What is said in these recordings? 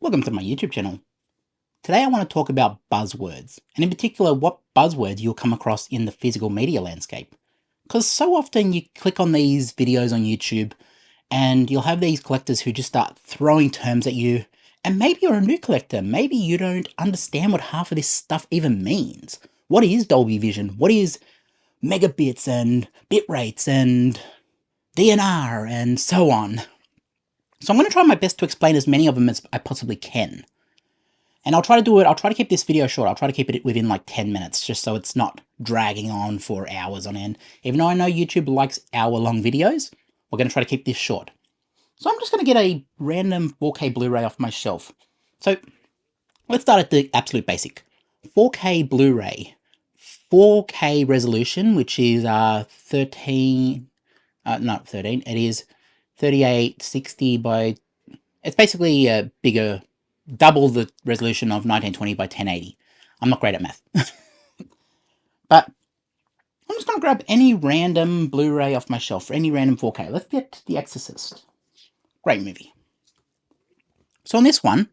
Welcome to my YouTube channel. Today I want to talk about buzzwords, and in particular what buzzwords you'll come across in the physical media landscape. Because so often you click on these videos on YouTube and you'll have these collectors who just start throwing terms at you, and maybe you're a new collector, maybe you don't understand what half of this stuff even means. What is Dolby Vision? What is megabits and bit rates and DNR and so on? So I'm going to try my best to explain as many of them as I possibly can. And I'll try to keep this video short. I'll try to keep it within like 10 minutes, just so it's not dragging on for hours on end. Even though I know YouTube likes hour-long videos, we're going to try to keep this short. So I'm just going to get a random 4K Blu-ray off my shelf. So let's start at the absolute basic. 4K Blu-ray. 4K resolution, which is 13, not 13, it is 3860 by, it's basically a bigger, double the resolution of 1920 by 1080. I'm not great at math. But I'm just going to grab any random Blu-ray off my shelf for any random 4K. Let's get The Exorcist. Great movie. So on this one,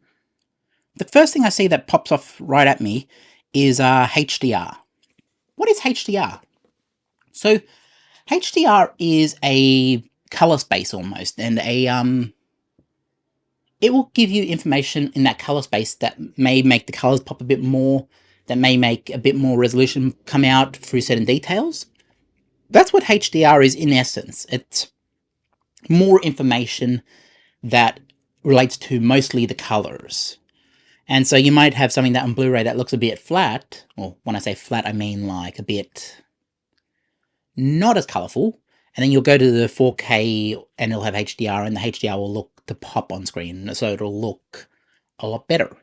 the first thing I see that pops off right at me is HDR. What is HDR? So HDR is a color space almost, and it will give you information in that color space that may make the colors pop a bit more, that may make a bit more resolution come out through certain details. That's what HDR is in essence. It's more information that relates to mostly the colors. And so you might have something that on Blu-ray that looks a bit flat, or when I say flat, I mean like a bit not as colorful, and then you'll go to the 4K and it'll have HDR, and the HDR will look to pop on screen, so it'll look a lot better.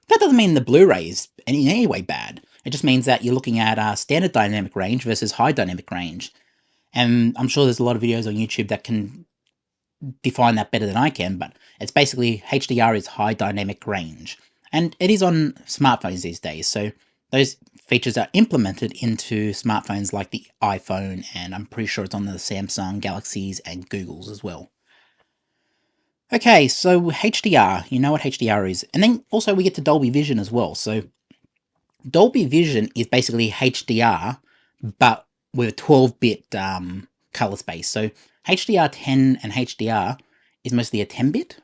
That doesn't mean the Blu-ray is in any way bad. It just means that you're looking at standard dynamic range versus high dynamic range. And I'm sure there's a lot of videos on YouTube that can define that better than I can, but it's basically HDR is high dynamic range. And it is on smartphones these days, so those features are implemented into smartphones like the iPhone, and I'm pretty sure it's on the Samsung Galaxies and Googles as well. Okay, so HDR, you know what HDR is. And then also we get to Dolby Vision as well. So Dolby Vision is basically HDR, but with a 12-bit color space. So HDR10 and HDR is mostly a 10-bit.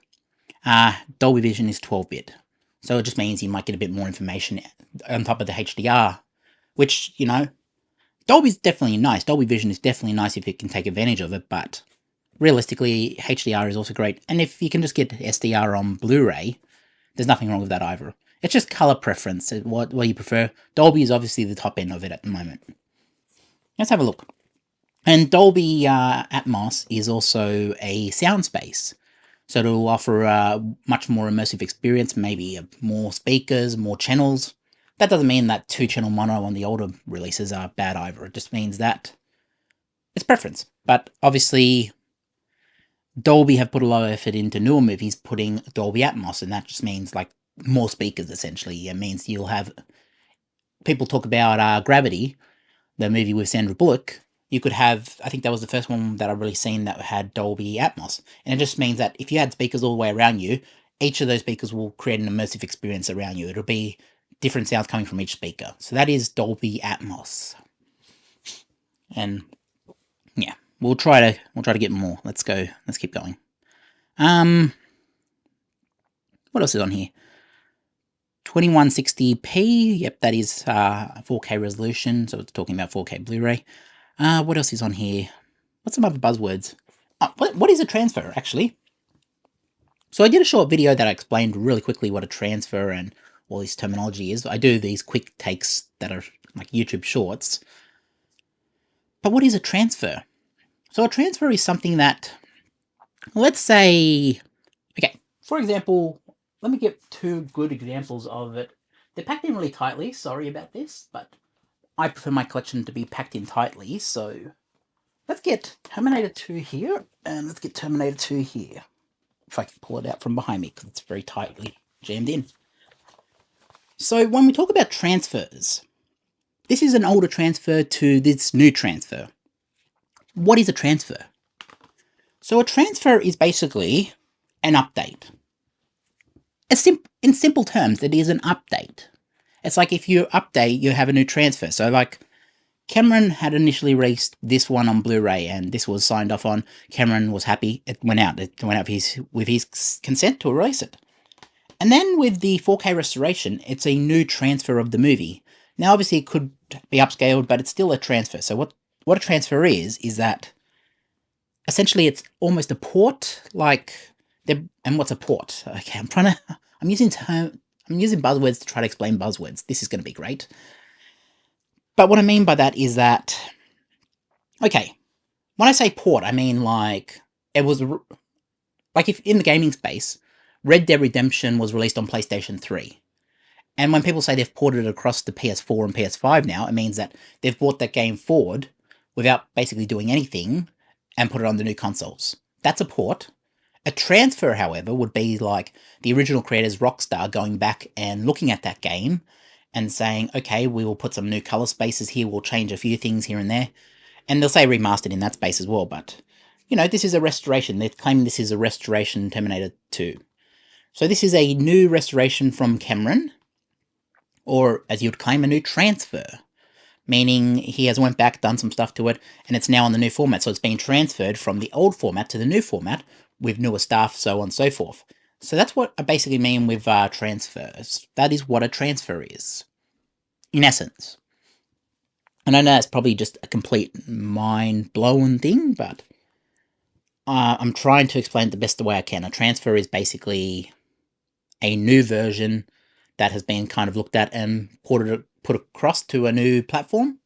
Dolby Vision is 12-bit. So it just means you might get a bit more information on top of the HDR, which, you know, Dolby's definitely nice. Dolby Vision is definitely nice if you can take advantage of it, but realistically, HDR is also great. And if you can just get SDR on Blu-ray, there's nothing wrong with that either. It's just color preference, what you prefer. Dolby is obviously the top end of it at the moment. Let's have a look. And Dolby Atmos is also a sound space. So it'll offer a much more immersive experience, maybe more speakers, more channels. That doesn't mean that 2-channel mono on the older releases are bad either. It just means that it's preference. But obviously, Dolby have put a lot of effort into newer movies putting Dolby Atmos, and that just means like more speakers essentially. It means you'll have people talk about Gravity, the movie with Sandra Bullock. You could have, I think that was the first one that I've really seen that had Dolby Atmos. And it just means that if you had speakers all the way around you, each of those speakers will create an immersive experience around you. It'll be different sounds coming from each speaker. So that is Dolby Atmos. And yeah, we'll try to get more. Let's go. Let's keep going. What else is on here? 2160p. Yep, that is 4K resolution. So it's talking about 4K Blu-ray. What else is on here? What's some other buzzwords? What is a transfer, actually? So I did a short video that I explained really quickly what a transfer and all this terminology is. I do these quick takes that are like YouTube shorts. But what is a transfer? So a transfer is something that, let's say, okay, for example, let me get 2 good examples of it. They're packed in really tightly, sorry about this, but I prefer my collection to be packed in tightly, so let's get Terminator 2 here, and let's get Terminator 2 here. If I can pull it out from behind me, because it's very tightly jammed in. So when we talk about transfers, this is an older transfer to this new transfer. What is a transfer? So a transfer is basically an update. In simple terms, it is an update. It's like if you update, you have a new transfer. So like Cameron had initially released this one on Blu-ray, and this was signed off on. Cameron was happy. It went out. It went out with his consent to release it. And then with the 4K restoration, it's a new transfer of the movie. Now, obviously, it could be upscaled, but it's still a transfer. So what a transfer is that essentially it's almost a port. And what's a port? Okay, I'm using buzzwords to try to explain buzzwords. This is going to be great. But what I mean by that is that, okay, when I say port, I mean like it was like if in the gaming space, Red Dead Redemption was released on PlayStation 3. And when people say they've ported it across to PS4 and PS5 now, it means that they've brought that game forward without basically doing anything and put it on the new consoles. That's a port. A transfer, however, would be like the original creators, Rockstar, going back and looking at that game and saying, okay, we will put some new color spaces here, we'll change a few things here and there. And they'll say remastered in that space as well, but, you know, this is a restoration. They're claiming this is a restoration Terminator 2. So this is a new restoration from Cameron, or as you'd claim, a new transfer, meaning he has went back, done some stuff to it, and it's now on the new format. So it's been transferred from the old format to the new format with newer stuff, so on and so forth. So that's what I basically mean with transfers. That is what a transfer is, in essence. And I know it's probably just a complete mind-blowing thing, but I'm trying to explain it the best way I can. A transfer is basically a new version that has been kind of looked at and put across to a new platform.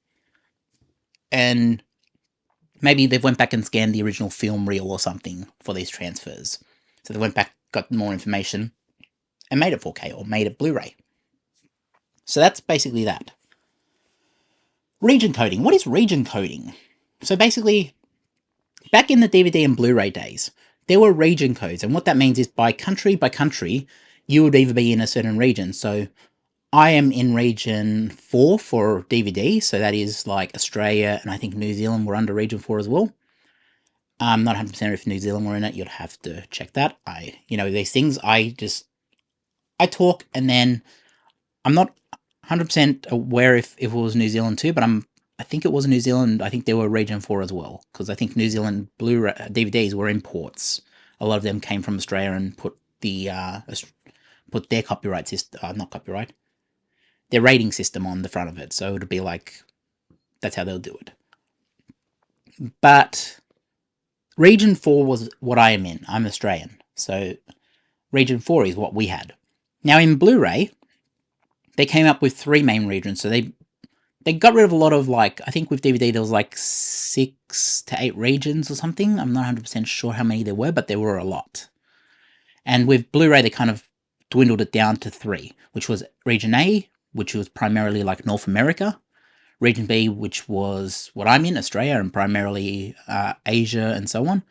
And maybe they've went back and scanned the original film reel or something for these transfers. So they went back, got more information, and made it 4K or made it Blu-ray. So that's basically that. Region coding. What is region coding? So basically, back in the DVD and Blu-ray days, there were region codes, and what that means is by country, you would either be in a certain region. So I am in region 4 for DVD, so that is like Australia, and I think New Zealand were under region 4 as well. I'm not 100% if New Zealand were in it, you'd have to check that. These things, I talk, and then I'm not 100% aware if it was New Zealand too, but I think it was New Zealand. I think they were region 4 as well, because I think New Zealand Blu-ray DVDs were imports. A lot of them came from Australia and put their copyright system, not copyright, their rating system on the front of it. So it would be like, that's how they'll do it. But region 4 was what I am in. I'm Australian. So region 4 is what we had. Now in Blu-ray, they came up with 3 main regions. So they got rid of a lot of, like, I think with DVD there was like 6 to 8 regions or something. I'm not 100% sure how many there were, but there were a lot. And with Blu-ray, they kind of dwindled it down to 3, which was region A, which was primarily like North America, region B, which was what I'm in, Australia, and primarily Asia and so on.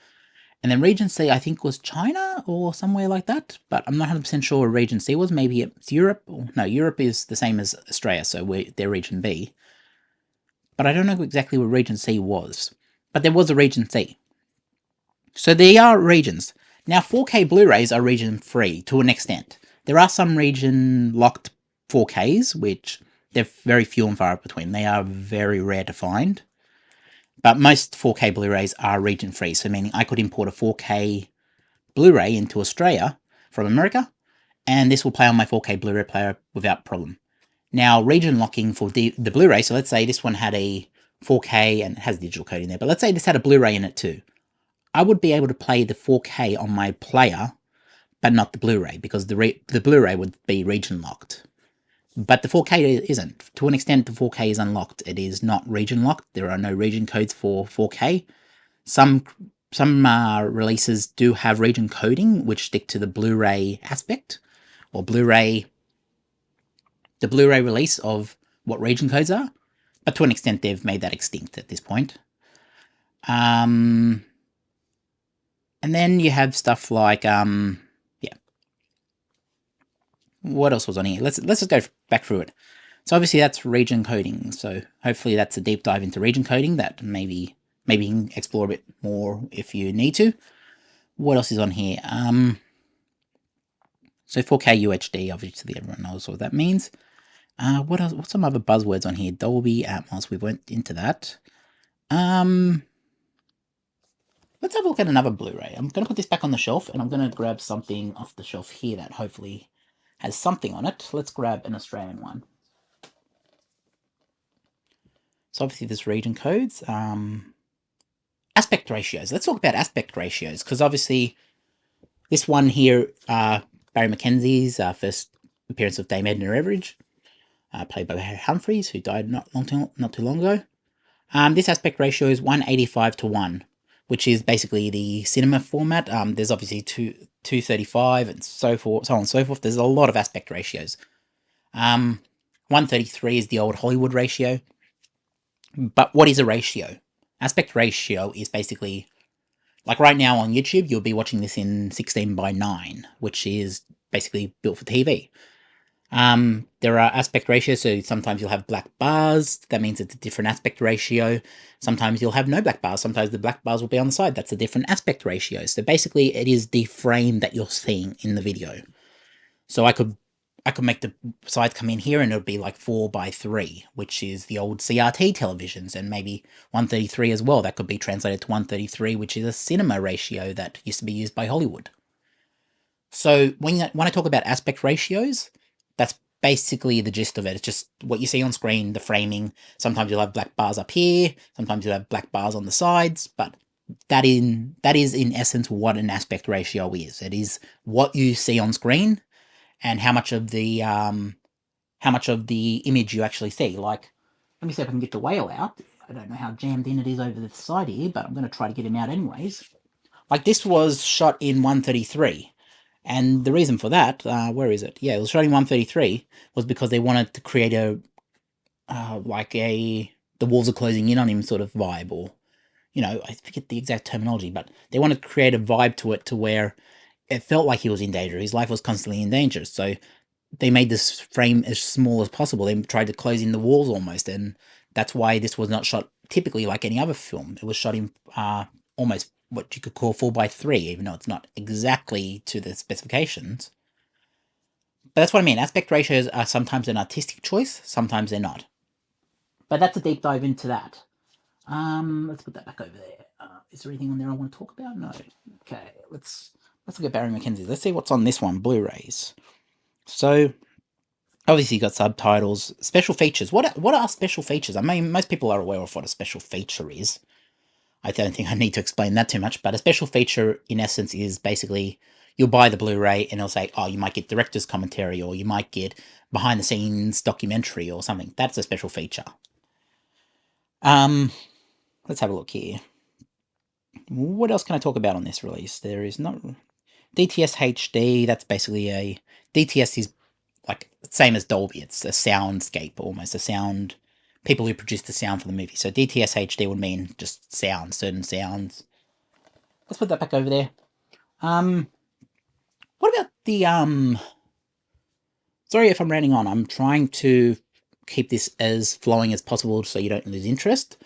And then region C, I think, was China or somewhere like that, but I'm not 100% sure where region C was. Maybe it's Europe. No, Europe is the same as Australia, so they're region B. But I don't know exactly where region C was. But there was a region C. So there are regions. Now, 4K Blu-rays are region free to an extent. There are some region-locked 4Ks, which they're very few and far between. They are very rare to find. But most 4K Blu-rays are region-free, so meaning I could import a 4K Blu-ray into Australia from America, and this will play on my 4K Blu-ray player without problem. Now, region locking for the Blu-ray, so let's say this one had a 4K and it has digital code in there, but let's say this had a Blu-ray in it too. I would be able to play the 4K on my player, but not the Blu-ray, because the Blu-ray would be region locked. But the 4K isn't. To an extent, the 4K is unlocked. It is not region locked. There are no region codes for 4K. Some releases do have region coding, which stick to the Blu-ray aspect, or the Blu-ray release of what region codes are. But to an extent, they've made that extinct at this point. And then you have stuff like what else was on here? Let's just go back through it. So obviously that's region coding. So hopefully that's a deep dive into region coding that maybe you can explore a bit more if you need to. What else is on here? So So 4K UHD, obviously everyone knows what that means. What else? What's some other buzzwords on here? Dolby Atmos, we went into that. Let's have a look at another Blu-ray. I'm going to put this back on the shelf, and I'm going to grab something off the shelf here that hopefully has something on it. Let's grab an Australian one. So obviously there's region codes. Aspect ratios. Let's talk about aspect ratios, because obviously this one here, Barry McKenzie's first appearance of Dame Edna Everage, played by Harry Humphreys, who died not too long ago. This aspect ratio is 185:1, which is basically the cinema format. There's obviously 235 and so on and so forth. There's a lot of aspect ratios. 133 is the old Hollywood ratio. But what is a ratio? Aspect ratio is basically, like right now on YouTube, you'll be watching this in 16:9, which is basically built for TV. There are aspect ratios, so sometimes you'll have black bars. That means it's a different aspect ratio. Sometimes you'll have no black bars. Sometimes the black bars will be on the side. That's a different aspect ratio. So basically, it is the frame that you're seeing in the video. So I could make the sides come in here, and it would be like 4:3, which is the old CRT televisions, and maybe 133 as well. That could be translated to 133, which is a cinema ratio that used to be used by Hollywood. So when I talk about aspect ratios, that's basically the gist of it. It's just what you see on screen, the framing. Sometimes you'll have black bars up here, sometimes you'll have black bars on the sides, but that is in essence what an aspect ratio is. It is what you see on screen and how much of the image you actually see. Like, let me see if I can get the whale out. I don't know how jammed in it is over the side here, but I'm going to try to get him out anyways. Like, this was shot in 133. And the reason for that, where is it? Yeah, it was shot in 133, was because they wanted to create the walls are closing in on him sort of vibe, or, I forget the exact terminology, but they wanted to create a vibe to it to where it felt like he was in danger. His life was constantly in danger. So they made this frame as small as possible. They tried to close in the walls almost, and that's why this was not shot typically like any other film. It was shot in almost what you could call 4:3, even though it's not exactly to the specifications. But that's what I mean. Aspect ratios are sometimes an artistic choice, sometimes they're not. But that's a deep dive into that. Let's put that back over there. Is there anything on there I want to talk about? No. Okay, let's look at Barry McKenzie. Let's see what's on this one, Blu-rays. So, obviously you got subtitles, special features. What are special features? I mean, most people are aware of what a special feature is. I don't think I need to explain that too much, but a special feature, in essence, is basically you'll buy the Blu-ray and it'll say, oh, you might get director's commentary, or you might get behind-the-scenes documentary or something. That's a special feature. Let's have a look here. What else can I talk about on this release? There is not... DTS HD, that's basically DTS is like same as Dolby. It's a soundscape, almost a sound... People who produce the sound for the movie. So DTS HD would mean just sounds, certain sounds. Let's put that back over there. What about the... Sorry if I'm ranting on. I'm trying to keep this as flowing as possible so you don't lose interest.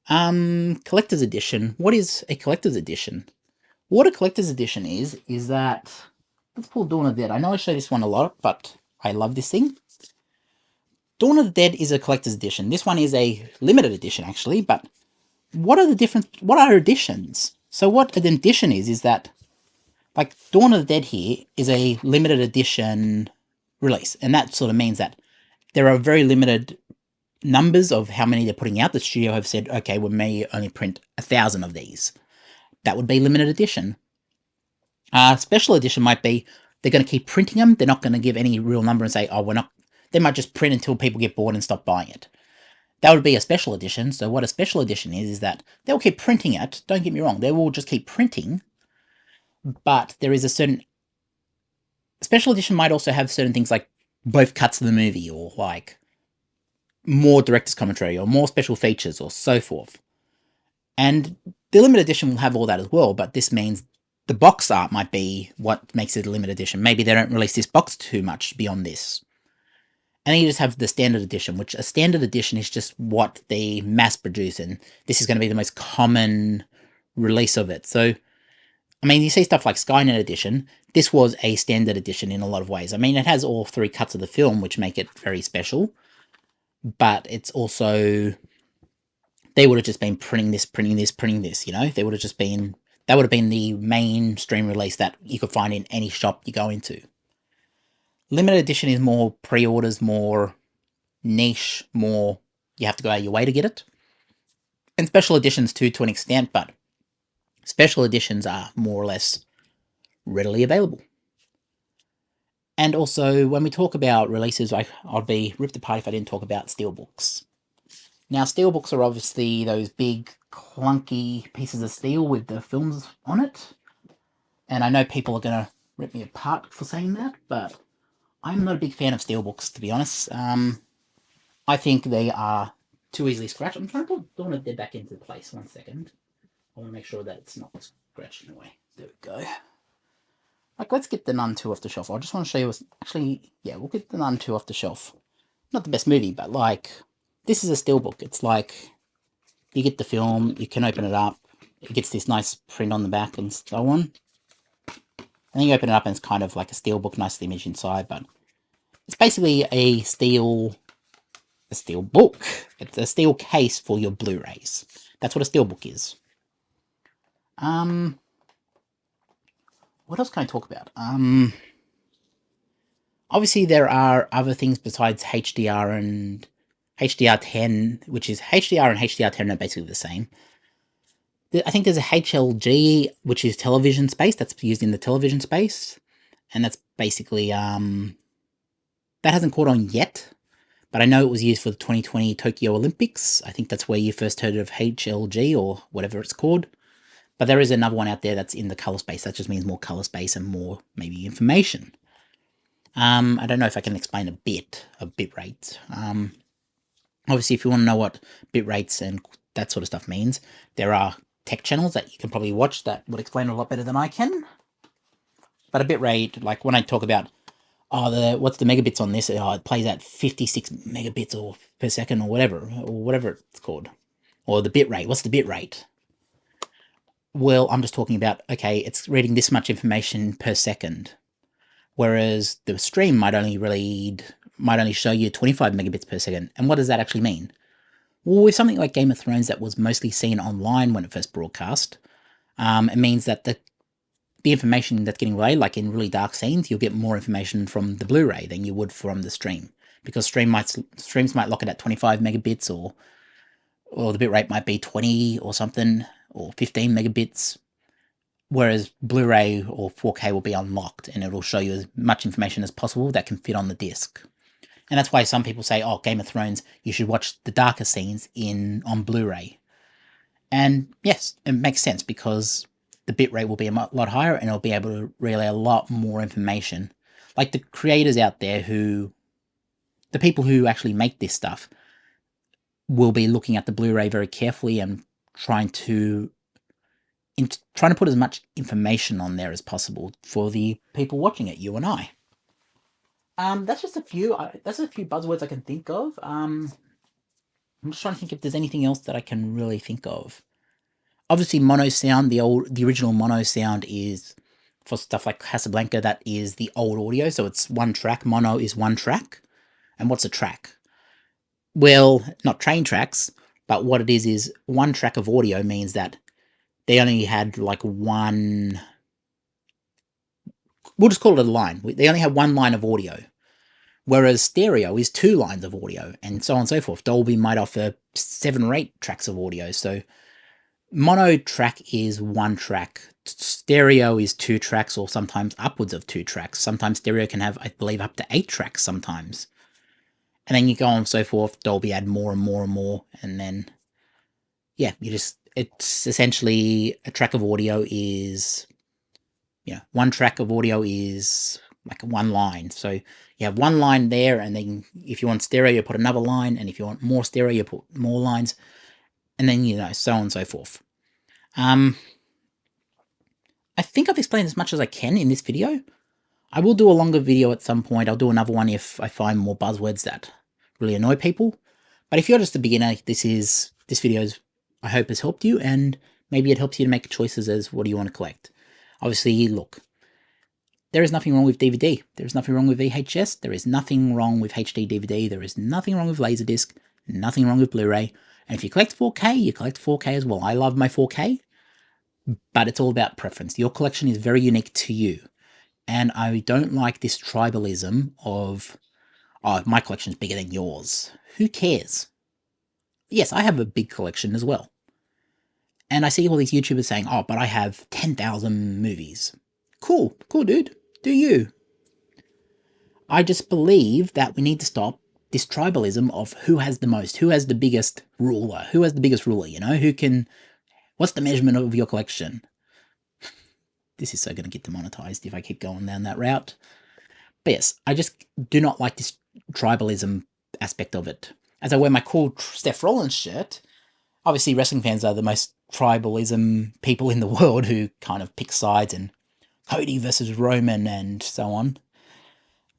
Collector's edition. What is a collector's edition? What a collector's edition is that... Let's pull Dawn of the Dead. I know I show this one a lot, but I love this thing. Dawn of the Dead is a collector's edition. This one is a limited edition, actually, but what are editions? So what an edition is that, like, Dawn of the Dead here is a limited edition release, and that sort of means that there are very limited numbers of how many they're putting out. The studio have said, okay, we may only print 1,000 of these. That would be limited edition. Special edition might be, they're going to keep printing them. They're not going to give any real number and say, oh, we're not... They might just print until people get bored and stop buying it. That would be a special edition. So what a special edition is that they'll keep printing it. Don't get me wrong. They will just keep printing. But there is a certain... Special edition might also have certain things like both cuts of the movie, or like more director's commentary, or more special features, or so forth. And the limited edition will have all that as well, but this means the box art might be what makes it a limited edition. Maybe they don't release this box too much beyond this. And then you just have the standard edition, which a standard edition is just what they mass produce, and this is going to be the most common release of it. So I mean, you see stuff like Skynet Edition. This was a standard edition in a lot of ways. I mean, it has all 3 cuts of the film, which make it very special. But it's also, they would have just been printing this, you know? They would have just been, that would have been the mainstream release that you could find in any shop you go into. Limited edition is more pre-orders, more niche, more you have to go out of your way to get it. And special editions too, to an extent, but special editions are more or less readily available. And also, when we talk about releases, I'd be ripped apart if I didn't talk about steelbooks. Now, steelbooks are obviously those big, clunky pieces of steel with the films on it. And I know people are going to rip me apart for saying that, but I'm not a big fan of steelbooks, to be honest. I think they are too easily scratched. I'm trying to put Dawn of Dead back into place. 1 second. I want to make sure that it's not scratched away. There we go. Like, let's get The Nun 2 off the shelf. I just want to show you actually, yeah, we'll get The Nun 2 off the shelf. Not the best movie, but like, this is a steelbook. It's like, you get the film, you can open it up, it gets this nice print on the back and so on. And then you open it up and it's kind of like a steelbook, nice image inside, but it's basically a steel book. It's a steel case for your Blu-rays. That's what a steelbook is. What else can I talk about? Obviously there are other things besides HDR and HDR10, which is HDR and HDR10 are basically the same. I think there's a HLG, which is television space, that's used in the television space. And that's basically, that hasn't caught on yet, but I know it was used for the 2020 Tokyo Olympics. I think that's where you first heard of HLG or whatever it's called. But there is another one out there that's in the color space. That just means more color space and more, maybe, information. I don't know if I can explain a bit of bit rates. Obviously, if you want to know what bit rates and that sort of stuff means, there are tech channels that you can probably watch that would explain a lot better than I can. But a bit rate, like when I talk about, what's the megabits on this? It plays at 56 megabits or per second or whatever it's called. Or the bit rate. What's the bit rate? Well, I'm just talking about, okay, it's reading this much information per second. Whereas the stream might only show you 25 megabits per second. And what does that actually mean? Well, with something like Game of Thrones that was mostly seen online when it first broadcast, it means that the information that's getting relayed, like in really dark scenes, you'll get more information from the Blu-ray than you would from the stream. Because streams might lock it at 25 megabits or the bitrate might be 20 or something, or 15 megabits. Whereas Blu-ray or 4K will be unlocked and it'll show you as much information as possible that can fit on the disc. And that's why some people say, oh, Game of Thrones, you should watch the darker scenes on Blu-ray. And yes, it makes sense because the bitrate will be a lot higher and it'll be able to relay a lot more information. Like the creators out there the people who actually make this stuff will be looking at the Blu-ray very carefully and trying to put as much information on there as possible for the people watching it, you and I. That's just a few buzzwords I can think of. I'm just trying to think if there's anything else that I can really think of. Obviously, mono sound, the original mono sound is for stuff like Casablanca, that is the old audio, so it's one track. Mono is one track. And what's a track? Well, not train tracks, but what it is one track of audio means that they only had like one, we'll just call it a line. They only had one line of audio. Whereas stereo is 2 lines of audio, and so on and so forth. Dolby might offer 7 or 8 tracks of audio. So mono track is 1 track. Stereo is 2 tracks, or sometimes upwards of 2 tracks. Sometimes stereo can have, I believe, up to 8 tracks sometimes. And then you go on and so forth. Dolby add more and more and more. And then, yeah, it's essentially a track of audio is, one track of audio is like 1 line. So you have 1 line there, and then if you want stereo, you put another line, and if you want more stereo, you put more lines, and then, so on and so forth. I think I've explained as much as I can in this video. I will do a longer video at some point. I'll do another one if I find more buzzwords that really annoy people. But if you're just a beginner, this video I hope has helped you, and maybe it helps you to make choices as what do you want to collect. Obviously, look, there is nothing wrong with DVD. There is nothing wrong with VHS. There is nothing wrong with HD DVD. There is nothing wrong with Laserdisc. Nothing wrong with Blu-ray. And if you collect 4K, you collect 4K as well. I love my 4K, but it's all about preference. Your collection is very unique to you. And I don't like this tribalism of, oh, my collection's bigger than yours. Who cares? Yes, I have a big collection as well. And I see all these YouTubers saying, oh, but I have 10,000 movies. Cool, dude. Do you? I just believe that we need to stop this tribalism of who has the most, who has the biggest ruler, you know, what's the measurement of your collection? This is so going to get demonetized if I keep going down that route. But yes, I just do not like this tribalism aspect of it. As I wear my cool Steph Rollins shirt, obviously wrestling fans are the most tribalism people in the world who kind of pick sides, and Cody versus Roman and so on.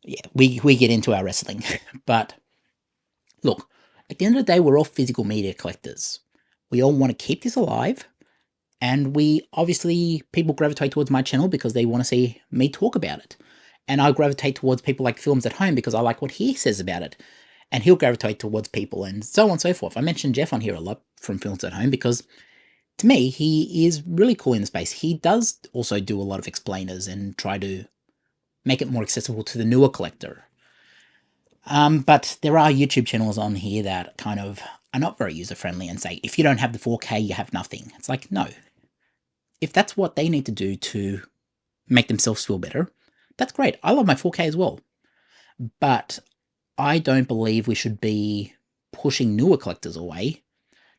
Yeah, we get into our wrestling. But look, at the end of the day, we're all physical media collectors. We all want to keep this alive. And people gravitate towards my channel because they want to see me talk about it. And I gravitate towards people like Films at Home because I like what he says about it. And he'll gravitate towards people and so on and so forth. I mentioned Jeff on here a lot from Films at Home because to me, he is really cool in the space. He does also do a lot of explainers and try to make it more accessible to the newer collector. But there are YouTube channels on here that kind of are not very user-friendly and say, if you don't have the 4K, you have nothing. It's like, no. If that's what they need to do to make themselves feel better, that's great. I love my 4K as well. But I don't believe we should be pushing newer collectors away,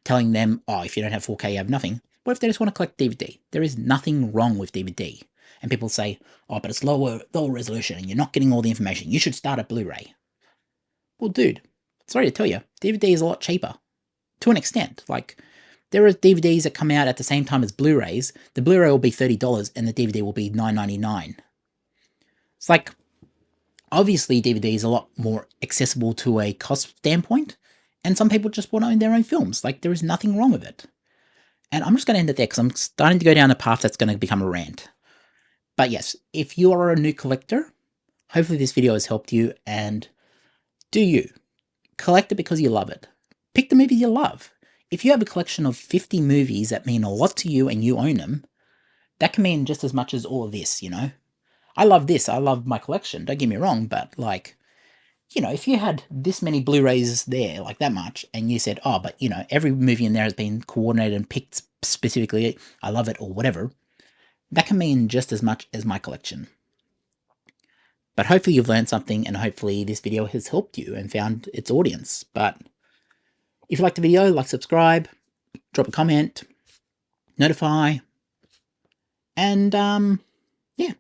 telling them, oh, if you don't have 4K, you have nothing. What if they just want to collect DVD? There is nothing wrong with DVD. And people say, oh, but it's lower resolution and you're not getting all the information. You should start at Blu-ray. Well, dude, sorry to tell you, DVD is a lot cheaper. To an extent. Like, there are DVDs that come out at the same time as Blu-rays. The Blu-ray will be $30 and the DVD will be $9.99. It's like, obviously DVD is a lot more accessible to a cost standpoint, and some people just want to own their own films. Like, there is nothing wrong with it. And I'm just going to end it there because I'm starting to go down a path that's going to become a rant. But yes, if you are a new collector, hopefully this video has helped you, and do you. Collect it because you love it. Pick the movies you love. If you have a collection of 50 movies that mean a lot to you and you own them, that can mean just as much as all of this, you know? I love this. I love my collection. Don't get me wrong, but like, you know, if you had this many Blu-rays there, like that much, and you said, oh, but you know, every movie in there has been coordinated and picked specifically, I love it or whatever, that can mean just as much as my collection. But hopefully you've learned something, and hopefully this video has helped you and found its audience. But if you liked the video, like, subscribe, drop a comment, notify, and yeah,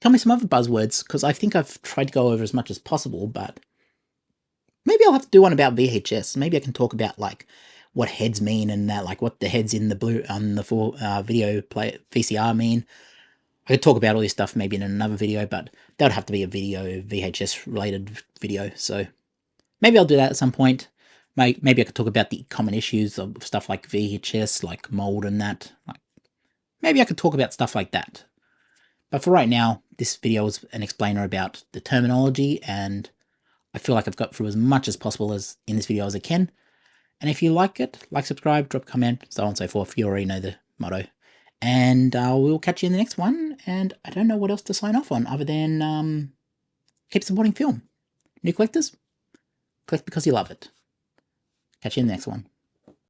tell me some other buzzwords, because I think I've tried to go over as much as possible, but maybe I'll have to do one about VHS. Maybe I can talk about like what heads mean and that, like what the heads in the video play VCR mean. I could talk about all this stuff maybe in another video, but that would have to be a video VHS related video. So maybe I'll do that at some point. Maybe I could talk about the common issues of stuff like VHS, like mold and that. Maybe I could talk about stuff like that. But for right now, this video is an explainer about the terminology, and I feel like I've got through as much as possible as in this video as I can. And if you like it, like, subscribe, drop a comment, so on and so forth. You already know the motto. And we'll catch you in the next one. And I don't know what else to sign off on other than keep supporting film. New collectors, collect because you love it. Catch you in the next one.